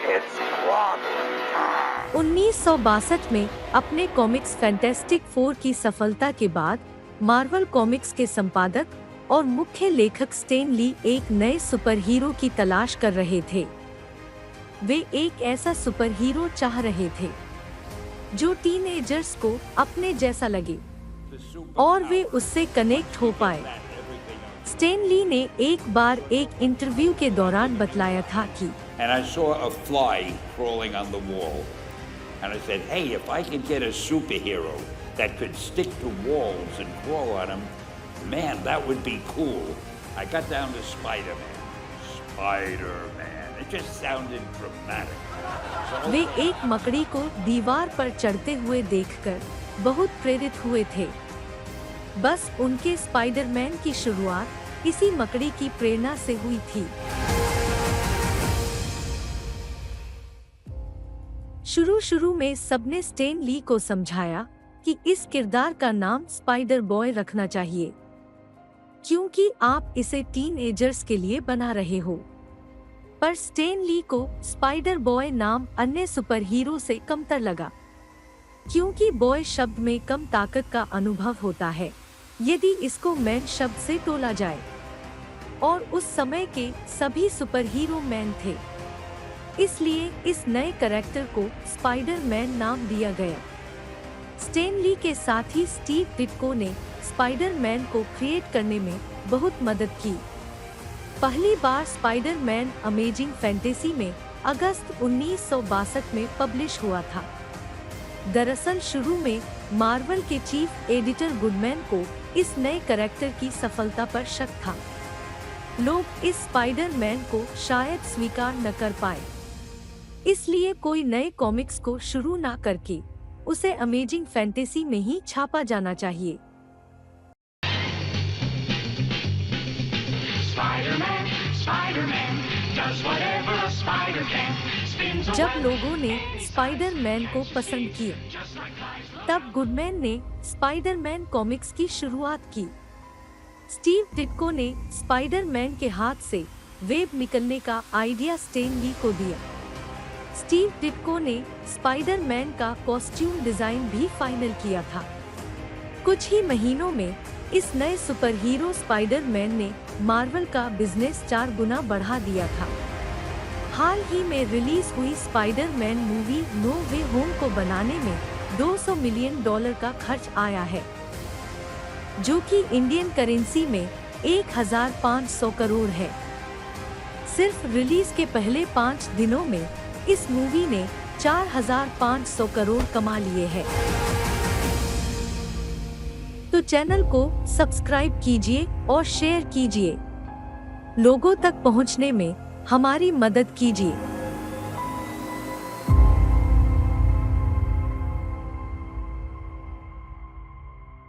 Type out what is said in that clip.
It's quality time. 1962 में अपने comics fantastic four की सफलता के बाद मार्वल कॉमिक्स के संपादक और मुख्य लेखक स्टैन ली एक नए सुपर हीरो की तलाश कर रहे थे। वे एक ऐसा सुपर हीरो चाह रहे थे जो टीनेजर्स को अपने जैसा लगे और वे उससे कनेक्ट हो पाए। स्टैन ली ने एक बार एक इंटरव्यू के दौरान बतलाया था कि And I saw a fly crawling on the wall. And I said, hey, if I could get a superhero that could stick to walls and crawl on them, man, that would be cool. I got down to Spider-Man. Spider-Man. It just sounded dramatic. वे एक मकड़ी को दीवार पर चढ़ते हुए देखकर बहुत प्रेरित हुए थे। बस उनके स्पाइडरमैन की शुरुआत इसी मकड़ी की प्रेरणा से हुई थी। शुरू में सबने स्टैन ली को समझाया कि इस किरदार का नाम स्पाइडर बॉय रखना चाहिए, क्योंकि आप इसे टीनएजर्स के लिए बना रहे हो। पर स्टैन ली को स्पाइडर बॉय नाम अन्य सुपर हीरो से कमतर लगा, क्योंकि बॉय शब्द में कम ताकत का अनुभव होता है यदि इसको मैन शब्द से तोला जाए, और उस समय के सभी सुपर हीरो मैन थे। इसलिए इस नए कैरेक्टर को स्पाइडर मैन नाम दिया गया। स्टैन ली के साथ ही स्टीव डिट्को ने स्पाइडर मैन को क्रिएट करने में बहुत मदद की। पहली बार स्पाइडर मैन अमेजिंग फैंटेसी में अगस्त 1962 में पब्लिश हुआ था। दरअसल शुरू में मार्वल के चीफ एडिटर गुडमैन को इस नए कैरेक्टर की सफलता पर शक था। लोग इस स्पाइडर मैन को शायद स्वीकार न कर पाए, इसलिए कोई नए कॉमिक्स को शुरू ना करके उसे अमेजिंग फैंटेसी में ही छापा जाना चाहिए। जब लोगों ने स्पाइडर मैन को पसंद किया, तब गुडमैन ने स्पाइडर मैन कॉमिक्स की शुरुआत की। स्टीव डिट्को ने स्पाइडर मैन के हाथ से वेब निकलने का आइडिया स्टैन ली को दिया। स्टीव डिट्को ने स्पाइडर मैन का कॉस्ट्यूम डिजाइन भी फाइनल किया था। कुछ ही महीनों में इस नए सुपर हीरो स्पाइडर मैन ने मार्वल का बिजनेस 4 गुना बढ़ा दिया था। हाल ही में रिलीज हुई स्पाइडर मैन मूवी नो वे होम को बनाने में $200 मिलियन का खर्च आया है, जो कि इंडियन करेंसी में 1500 करोड़ है। सिर्फ रिलीज के पहले 5 दिनों में इस मूवी ने 4500 करोड़ कमा लिए हैं। तो चैनल को सब्सक्राइब कीजिए और शेयर कीजिए। लोगों तक पहुंचने में हमारी मदद कीजिए।